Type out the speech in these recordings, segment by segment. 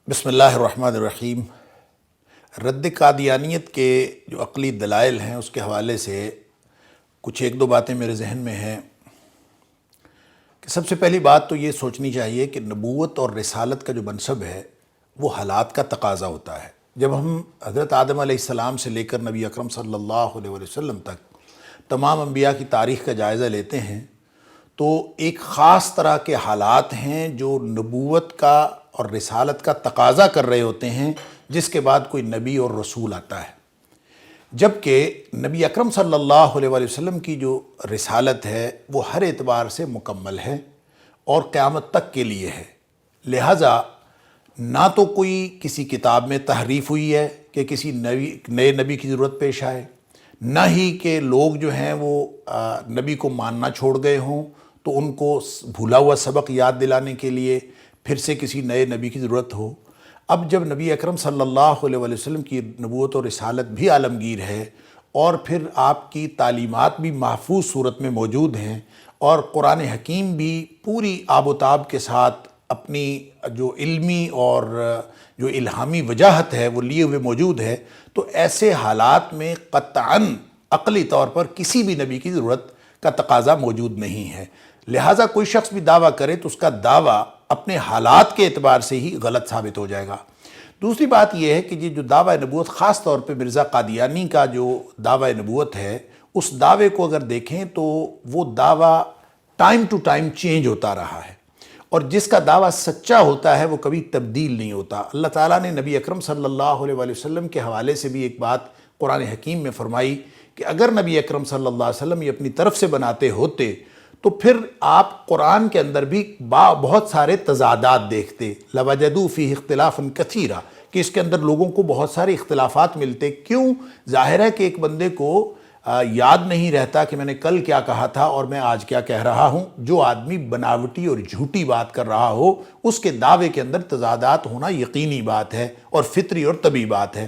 بسم اللہ الرحمن الرحیم۔ رد قادیانیت کے جو عقلی دلائل ہیں اس کے حوالے سے کچھ ایک دو باتیں میرے ذہن میں ہیں کہ سب سے پہلی بات تو یہ سوچنی چاہیے کہ نبوت اور رسالت کا جو منصب ہے وہ حالات کا تقاضا ہوتا ہے۔ جب ہم حضرت آدم علیہ السلام سے لے کر نبی اکرم صلی اللہ علیہ وسلم تک تمام انبیاء کی تاریخ کا جائزہ لیتے ہیں تو ایک خاص طرح کے حالات ہیں جو نبوت کا اور رسالت کا تقاضا کر رہے ہوتے ہیں، جس کے بعد کوئی نبی اور رسول آتا ہے۔ جبکہ نبی اکرم صلی اللہ علیہ وسلم کی جو رسالت ہے وہ ہر اعتبار سے مکمل ہے اور قیامت تک کے لیے ہے۔ لہٰذا نہ تو کوئی کسی کتاب میں تحریف ہوئی ہے کہ کسی نئے نبی کی ضرورت پیش آئے، نہ ہی کہ لوگ جو ہیں وہ نبی کو ماننا چھوڑ گئے ہوں تو ان کو بھولا ہوا سبق یاد دلانے کے لیے پھر سے کسی نئے نبی کی ضرورت ہو۔ اب جب نبی اکرم صلی اللہ علیہ وسلم کی نبوت اور رسالت بھی عالمگیر ہے اور پھر آپ کی تعلیمات بھی محفوظ صورت میں موجود ہیں اور قرآن حکیم بھی پوری آب و تاب کے ساتھ اپنی جو علمی اور جو الہامی وجاہت ہے وہ لیے ہوئے موجود ہے، تو ایسے حالات میں قطعاً عقلی طور پر کسی بھی نبی کی ضرورت کا تقاضا موجود نہیں ہے۔ لہٰذا کوئی شخص بھی دعویٰ کرے تو اس کا دعویٰ اپنے حالات کے اعتبار سے ہی غلط ثابت ہو جائے گا۔ دوسری بات یہ ہے کہ جو دعویٰ نبوت خاص طور پہ مرزا قادیانی کا جو دعویٰ نبوت ہے، اس دعوے کو اگر دیکھیں تو وہ دعویٰ ٹائم ٹو ٹائم چینج ہوتا رہا ہے، اور جس کا دعویٰ سچا ہوتا ہے وہ کبھی تبدیل نہیں ہوتا۔ اللہ تعالیٰ نے نبی اکرم صلی اللہ علیہ وسلم کے حوالے سے بھی ایک بات قرآن حکیم میں فرمائی کہ اگر نبی اکرم صلی اللہ علیہ وسلم یہ اپنی طرف سے بناتے ہوتے تو پھر آپ قرآن کے اندر بھی بہت سارے تضادات دیکھتے، لَوَجَدُوا فِيهِ اخْتِلَافًا كَثِيرًا، کہ اس کے اندر لوگوں کو بہت سارے اختلافات ملتے۔ کیوں؟ ظاہر ہے کہ ایک بندے کو یاد نہیں رہتا کہ میں نے کل کیا کہا تھا اور میں آج کیا کہہ رہا ہوں۔ جو آدمی بناوٹی اور جھوٹی بات کر رہا ہو اس کے دعوے کے اندر تضادات ہونا یقینی بات ہے اور فطری اور طبیعی بات ہے۔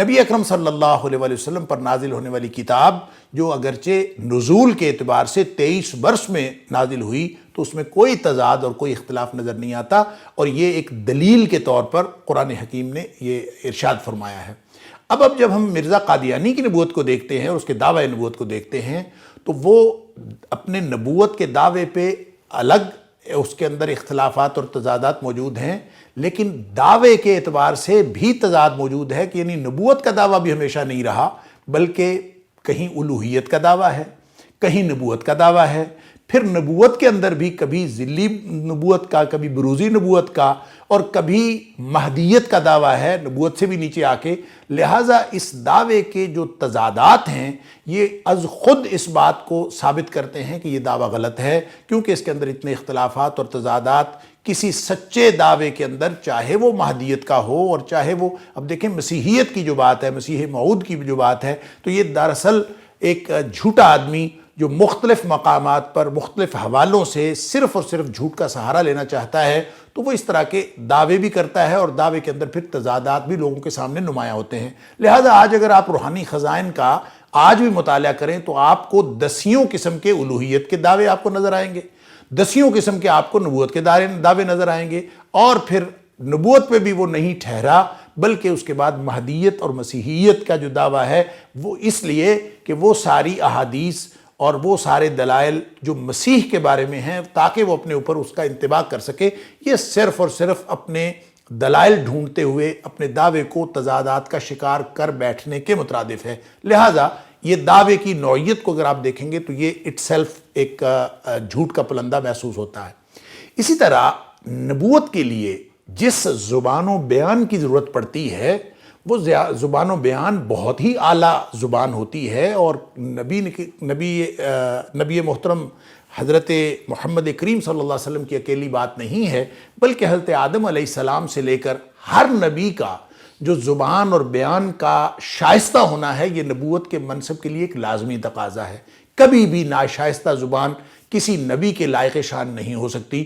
نبی اکرم صلی اللہ علیہ وسلم پر نازل ہونے والی کتاب جو اگرچہ نزول کے اعتبار سے 23 برس میں نازل ہوئی تو اس میں کوئی تضاد اور کوئی اختلاف نظر نہیں آتا، اور یہ ایک دلیل کے طور پر قرآن حکیم نے یہ ارشاد فرمایا ہے۔ اب جب ہم مرزا قادیانی کی نبوت کو دیکھتے ہیں اور اس کے دعوی نبوت کو دیکھتے ہیں تو وہ اپنے نبوت کے دعوے پہ الگ اس کے اندر اختلافات اور تضادات موجود ہیں، لیکن دعوے کے اعتبار سے بھی تضاد موجود ہے کہ یعنی نبوت کا دعویٰ بھی ہمیشہ نہیں رہا، بلکہ کہیں الوہیت کا دعویٰ ہے، کہیں نبوت کا دعویٰ ہے، پھر نبوت کے اندر بھی کبھی ذلی نبوت کا، کبھی بروزی نبوت کا، اور کبھی مہدیت کا دعویٰ ہے نبوت سے بھی نیچے آ کے۔ لہٰذا اس دعوے کے جو تضادات ہیں یہ از خود اس بات کو ثابت کرتے ہیں کہ یہ دعویٰ غلط ہے، کیونکہ اس کے اندر اتنے اختلافات اور تضادات کسی سچے دعوے کے اندر، چاہے وہ مہدیت کا ہو اور چاہے وہ اب دیکھیں مسیحیت کی جو بات ہے، مسیح موعود کی جو بات ہے، تو یہ دراصل ایک جھوٹا آدمی جو مختلف مقامات پر مختلف حوالوں سے صرف اور صرف جھوٹ کا سہارا لینا چاہتا ہے، تو وہ اس طرح کے دعوے بھی کرتا ہے اور دعوے کے اندر پھر تضادات بھی لوگوں کے سامنے نمایاں ہوتے ہیں۔ لہٰذا آج اگر آپ روحانی خزائن کا آج بھی مطالعہ کریں تو آپ کو دسیوں قسم کے الوہیت کے دعوے آپ کو نظر آئیں گے، دسیوں قسم کے آپ کو نبوت کے دعوے نظر آئیں گے، اور پھر نبوت پہ بھی وہ نہیں ٹھہرا بلکہ اس کے بعد مہدیت اور مسیحیت کا جو دعویٰ ہے وہ اس لیے کہ وہ ساری احادیث اور وہ سارے دلائل جو مسیح کے بارے میں ہیں تاکہ وہ اپنے اوپر اس کا انطباق کر سکے، یہ صرف اور صرف اپنے دلائل ڈھونڈتے ہوئے اپنے دعوے کو تضادات کا شکار کر بیٹھنے کے مترادف ہے۔ لہٰذا یہ دعوے کی نوعیت کو اگر آپ دیکھیں گے تو یہ اٹ سیلف ایک جھوٹ کا پلندہ محسوس ہوتا ہے۔ اسی طرح نبوت کے لیے جس زبان و بیان کی ضرورت پڑتی ہے وہ زبان و بیان بہت ہی اعلیٰ زبان ہوتی ہے، اور نبی محترم حضرت محمد کریم صلی اللہ علیہ وسلم کی اکیلی بات نہیں ہے، بلکہ حضرت آدم علیہ السلام سے لے کر ہر نبی کا جو زبان اور بیان کا شائستہ ہونا ہے یہ نبوت کے منصب کے لیے ایک لازمی تقاضا ہے۔ کبھی بھی ناشائستہ زبان کسی نبی کے لائق شان نہیں ہو سکتی،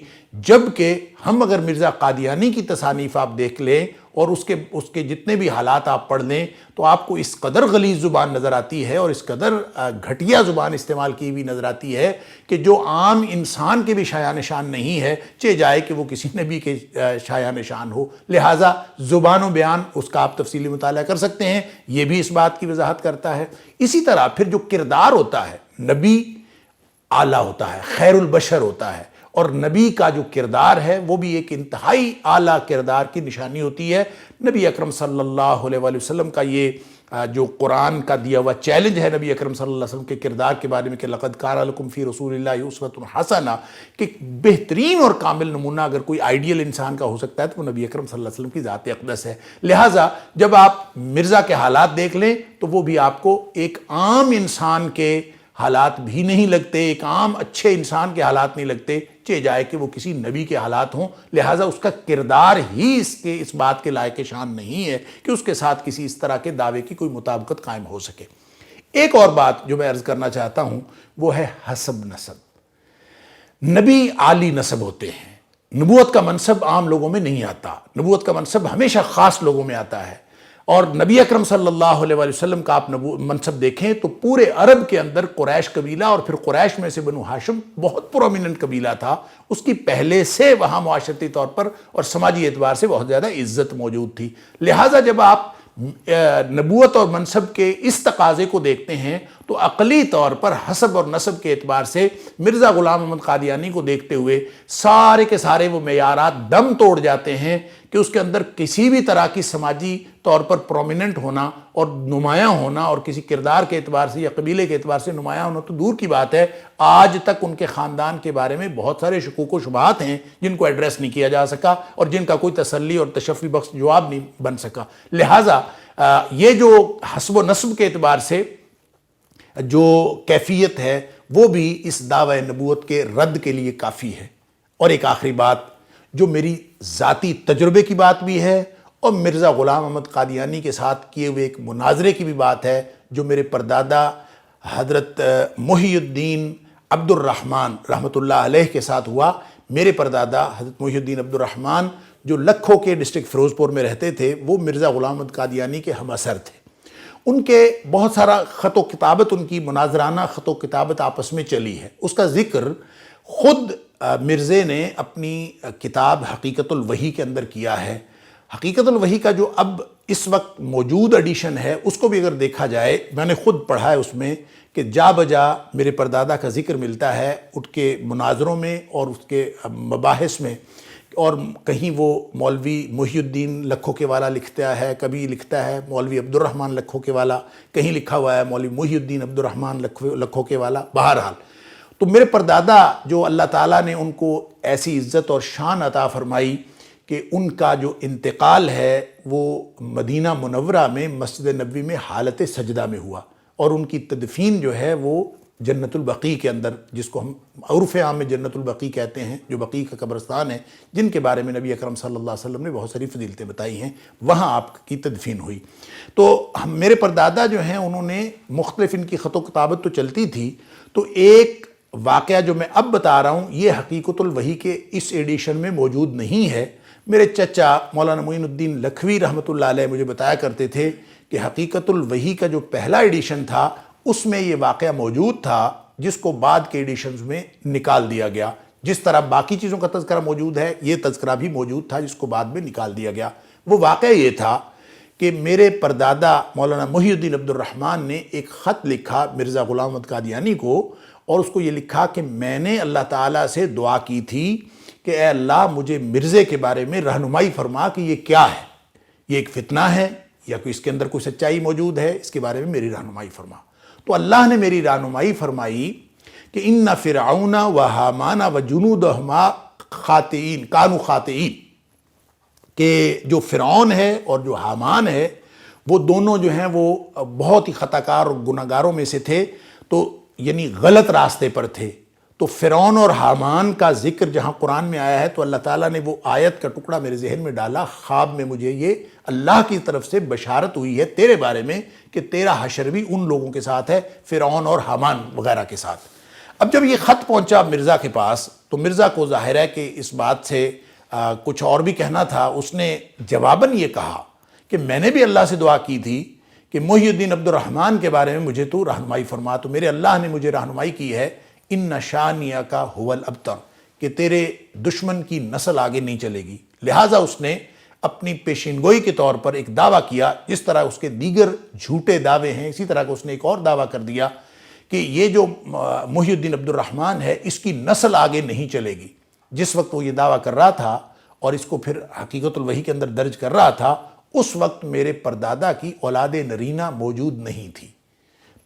جبکہ ہم اگر مرزا قادیانی کی تصانیف آپ دیکھ لیں اور اس کے جتنے بھی حالات آپ پڑھ لیں تو آپ کو اس قدر غلیظ زبان نظر آتی ہے اور اس قدر گھٹیا زبان استعمال کی ہوئی نظر آتی ہے کہ جو عام انسان کے بھی شایان نشان نہیں ہے، چہ جائے کہ وہ کسی نبی کے شایان نشان ہو۔ لہٰذا زبان و بیان اس کا آپ تفصیلی مطالعہ کر سکتے ہیں، یہ بھی اس بات کی وضاحت کرتا ہے۔ اسی طرح پھر جو کردار ہوتا ہے، نبی اعلیٰ ہوتا ہے، خیر البشر ہوتا ہے، اور نبی کا جو کردار ہے وہ بھی ایک انتہائی اعلیٰ کردار کی نشانی ہوتی ہے۔ نبی اکرم صلی اللہ علیہ وآلہ وسلم کا یہ جو قرآن کا دیا ہوا چیلنج ہے نبی اکرم صلی اللہ علیہ وسلم کے کردار کے بارے میں کہ لَقَدْ كَانَ لَكُمْ فِي رَسُولِ اللَّهِ أُسْوَةٌ حَسَنَةٌ، کہ بہترین اور کامل نمونہ اگر کوئی آئیڈیل انسان کا ہو سکتا ہے تو وہ نبی اکرم صلی اللہ علیہ وسلم کی ذات اقدس ہے۔ لہٰذا جب آپ مرزا کے حالات دیکھ لیں تو وہ بھی آپ کو ایک عام انسان کے حالات بھی نہیں لگتے، ایک عام اچھے انسان کے حالات نہیں لگتے، چہ جائے کہ وہ کسی نبی کے حالات ہوں۔ لہٰذا اس کا کردار ہی اس بات کے لائق شان نہیں ہے کہ اس کے ساتھ کسی اس طرح کے دعوے کی کوئی مطابقت قائم ہو سکے۔ ایک اور بات جو میں عرض کرنا چاہتا ہوں وہ ہے حسب نسب۔ نبی عالی نسب ہوتے ہیں، نبوت کا منصب عام لوگوں میں نہیں آتا، نبوت کا منصب ہمیشہ خاص لوگوں میں آتا ہے۔ اور نبی اکرم صلی اللہ علیہ وآلہ وسلم کا آپ منصب دیکھیں تو پورے عرب کے اندر قریش قبیلہ اور پھر قریش میں سے بنو ہاشم بہت پرومیننٹ قبیلہ تھا، اس کی پہلے سے وہاں معاشرتی طور پر اور سماجی اعتبار سے بہت زیادہ عزت موجود تھی۔ لہٰذا جب آپ نبوت اور منصب کے اس تقاضے کو دیکھتے ہیں تو عقلی طور پر حسب اور نسب کے اعتبار سے مرزا غلام احمد قادیانی کو دیکھتے ہوئے سارے کے سارے وہ معیارات دم توڑ جاتے ہیں کہ اس کے اندر کسی بھی طرح کی سماجی طور پر پرومیننٹ ہونا اور نمایاں ہونا اور کسی کردار کے اعتبار سے یا قبیلے کے اعتبار سے نمایاں ہونا تو دور کی بات ہے، آج تک ان کے خاندان کے بارے میں بہت سارے شکوک و شبہات ہیں جن کو ایڈریس نہیں کیا جا سکا اور جن کا کوئی تسلی اور تشفی بخش جواب نہیں بن سکا۔ لہٰذا یہ جو حسب و نسب کے اعتبار سے جو کیفیت ہے وہ بھی اس دعوی نبوت کے رد کے لیے کافی ہے۔ اور ایک آخری بات جو میری ذاتی تجربے کی بات بھی ہے اور مرزا غلام احمد قادیانی کے ساتھ کیے ہوئے ایک مناظرے کی بھی بات ہے، جو میرے پردادا حضرت محی الدین عبد الرحمن رحمۃ اللہ علیہ کے ساتھ ہوا۔ میرے پردادا حضرت محی الدین عبد الرحمن جو لکھو کے ڈسٹرکٹ فیروز پور میں رہتے تھے، وہ مرزا غلام احمد قادیانی کے ہم اثر تھے۔ ان کے بہت سارا خط و کتابت، ان کی مناظرانہ خط و کتابت آپس میں چلی ہے، اس کا ذکر خود مرزے نے اپنی کتاب حقیقت الوحی کے اندر کیا ہے۔ حقیقت الوحی کا جو اب اس وقت موجود ایڈیشن ہے اس کو بھی اگر دیکھا جائے، میں نے خود پڑھا ہے اس میں کہ جا بجا میرے پردادا کا ذکر ملتا ہے ان کے مناظروں میں اور اس کے مباحث میں، اور کہیں وہ مولوی محی الدین لکھو کے والا لکھتا ہے، کبھی لکھتا ہے مولوی عبد الرحمن لکھو کے والا، کہیں لکھا ہوا ہے مولوی محی الدین عبد الرحمن لکھو کے والا۔ بہرحال تو میرے پردادا جو اللہ تعالیٰ نے ان کو ایسی عزت اور شان عطا فرمائی کہ ان کا جو انتقال ہے وہ مدینہ منورہ میں مسجد نبوی میں حالت سجدہ میں ہوا، اور ان کی تدفین جو ہے وہ جنت البقیع کے اندر، جس کو ہم عرف عام میں جنت البقیع کہتے ہیں، جو بقیع کا قبرستان ہے، جن کے بارے میں نبی اکرم صلی اللہ علیہ وسلم نے بہت ساری فضیلتیں بتائی ہیں، وہاں آپ کی تدفین ہوئی۔ تو میرے پردادا جو ہیں انہوں نے مختلف، ان کی خط و کتابت تو چلتی تھی، تو ایک واقعہ جو میں اب بتا رہا ہوں یہ حقیقت الوحی کے اس ایڈیشن میں موجود نہیں ہے۔ میرے چچا مولانا معین الدین لکھوی رحمۃ اللہ علیہ مجھے بتایا کرتے تھے کہ حقیقت الوحی کا جو پہلا ایڈیشن تھا اس میں یہ واقعہ موجود تھا، جس کو بعد کے ایڈیشنز میں نکال دیا گیا۔ جس طرح باقی چیزوں کا تذکرہ موجود ہے، یہ تذکرہ بھی موجود تھا جس کو بعد میں نکال دیا گیا۔ وہ واقعہ یہ تھا کہ میرے پردادا مولانا محی الدین عبد الرحمن نے ایک خط لکھا مرزا غلام احمد قادیانی کو، اور اس کو یہ لکھا کہ میں نے اللہ تعالیٰ سے دعا کی تھی کہ اے اللہ مجھے مرزے کے بارے میں رہنمائی فرما کہ یہ کیا ہے، یہ ایک فتنہ ہے یا کوئی اس کے اندر کوئی سچائی موجود ہے، اس کے بارے میں میری رہنمائی فرما۔ تو اللہ نے میری رہنمائی فرمائی کہ ان فرعون و حامان و جنودہما خاطئین کانوا خاطئین، کہ جو فرعون ہے اور جو حامان ہے وہ دونوں جو ہیں وہ بہت ہی خطا کار اور گناہ گاروں میں سے تھے، تو یعنی غلط راستے پر تھے۔ تو فرعون اور حامان کا ذکر جہاں قرآن میں آیا ہے تو اللہ تعالیٰ نے وہ آیت کا ٹکڑا میرے ذہن میں ڈالا، خواب میں مجھے یہ اللہ کی طرف سے بشارت ہوئی ہے تیرے بارے میں کہ تیرا حشر بھی ان لوگوں کے ساتھ ہے، فرعون اور حامان وغیرہ کے ساتھ۔ اب جب یہ خط پہنچا مرزا کے پاس تو مرزا کو ظاہر ہے کہ اس بات سے کچھ اور بھی کہنا تھا. اس نے جواباً یہ کہا کہ میں نے بھی اللہ سے دعا کی تھی کہ محی الدین عبد الرحمن کے بارے میں مجھے تو رہنمائی فرما. تو میرے اللہ نے مجھے رہنمائی کی ہے ان شانیہ کا هو الابتر، کہ تیرے دشمن کی نسل آگے نہیں چلے گی. لہٰذا اس نے اپنی پیشین گوئی کے طور پر ایک دعویٰ کیا، جس طرح اس کے دیگر جھوٹے دعوے ہیں اسی طرح اس نے ایک اور دعویٰ کر دیا کہ یہ جو محی الدین عبد الرحمن ہے اس کی نسل آگے نہیں چلے گی. جس وقت وہ یہ دعویٰ کر رہا تھا اور اس کو پھر حقیقت الوحی کے اندر درج کر رہا تھا، اس وقت میرے پردادا کی اولاد نرینہ موجود نہیں تھی.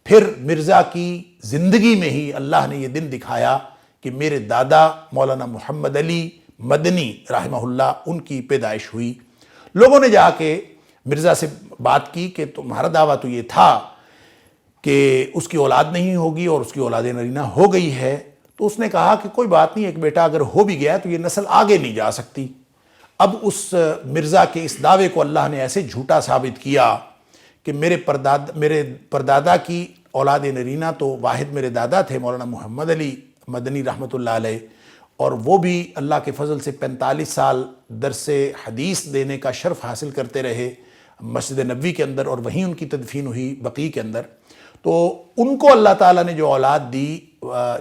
پھر مرزا کی زندگی میں ہی اللہ نے یہ دن دکھایا کہ میرے دادا مولانا محمد علی مدنی رحمہ اللہ ان کی پیدائش ہوئی. لوگوں نے جا کے مرزا سے بات کی کہ تمہارا دعویٰ تو یہ تھا کہ اس کی اولاد نہیں ہوگی اور اس کی اولاد نرینہ ہو گئی ہے. تو اس نے کہا کہ کوئی بات نہیں، ایک بیٹا اگر ہو بھی گیا تو یہ نسل آگے نہیں جا سکتی. اب اس مرزا کے اس دعوے کو اللہ نے ایسے جھوٹا ثابت کیا کہ میرے پردادا کی اولاد نرینہ تو واحد میرے دادا تھے مولانا محمد علی مدنی رحمۃ اللہ علیہ، اور وہ بھی اللہ کے فضل سے 45 سال درس حدیث دینے کا شرف حاصل کرتے رہے مسجد نبوی کے اندر، اور وہیں ان کی تدفین ہوئی بقیع کے اندر. تو ان کو اللہ تعالیٰ نے جو اولاد دی،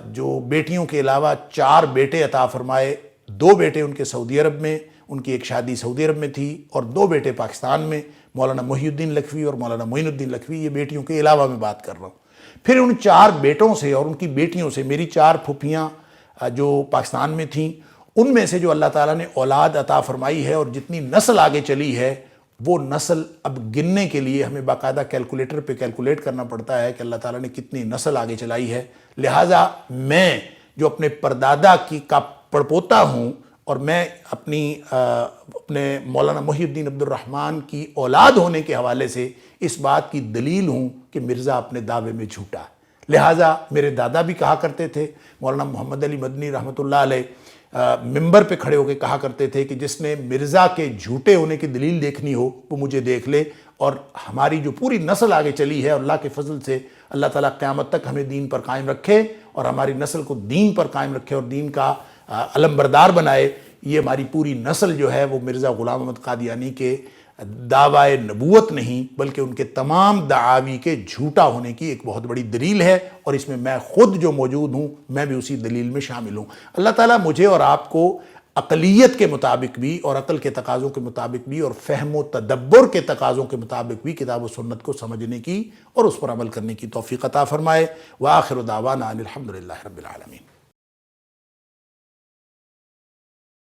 جو بیٹیوں کے علاوہ 4 بیٹے عطا فرمائے. 2 بیٹے ان کے سعودی عرب میں، ان کی ایک شادی سعودی عرب میں تھی، اور 2 بیٹے پاکستان میں، مولانا محی الدین لکھوی اور مولانا معین الدین لکھوی. یہ بیٹیوں کے علاوہ میں بات کر رہا ہوں. پھر ان 4 بیٹوں سے اور ان کی بیٹیوں سے میری 4 پھوپھیاں جو پاکستان میں تھیں، ان میں سے جو اللہ تعالیٰ نے اولاد عطا فرمائی ہے اور جتنی نسل آگے چلی ہے، وہ نسل اب گننے کے لیے ہمیں باقاعدہ کیلکولیٹر پہ کیلکولیٹ کرنا پڑتا ہے کہ اللہ تعالیٰ نے کتنی نسل آگے چلائی ہے. لہٰذا میں جو اپنے پردادا کا پڑپوتا ہوں اور میں اپنے مولانا محی الدین عبد الرحمن کی اولاد ہونے کے حوالے سے اس بات کی دلیل ہوں کہ مرزا اپنے دعوے میں جھوٹا ہے. لہٰذا میرے دادا بھی کہا کرتے تھے، مولانا محمد علی مدنی رحمۃ اللہ علیہ ممبر پہ کھڑے ہو کے کہا کرتے تھے کہ جس نے مرزا کے جھوٹے ہونے کی دلیل دیکھنی ہو وہ مجھے دیکھ لے، اور ہماری جو پوری نسل آگے چلی ہے اللہ کے فضل سے اللہ تعالیٰ قیامت تک ہمیں دین پر قائم رکھے اور ہماری نسل کو دین پر قائم رکھے اور دین کا علمبردار بنائے. یہ ہماری پوری نسل جو ہے وہ مرزا غلام احمد قادیانی کے دعوی نبوت نہیں بلکہ ان کے تمام دعاوی کے جھوٹا ہونے کی ایک بہت بڑی دلیل ہے، اور اس میں خود جو موجود ہوں میں بھی اسی دلیل میں شامل ہوں. اللہ تعالیٰ مجھے اور آپ کو عقلیت کے مطابق بھی اور عقل کے تقاضوں کے مطابق بھی اور فہم و تدبر کے تقاضوں کے مطابق بھی کتاب و سنت کو سمجھنے کی اور اس پر عمل کرنے کی توفیق عطا فرمائے. وآخر دعوانا ان الحمدللہ رب العالمین.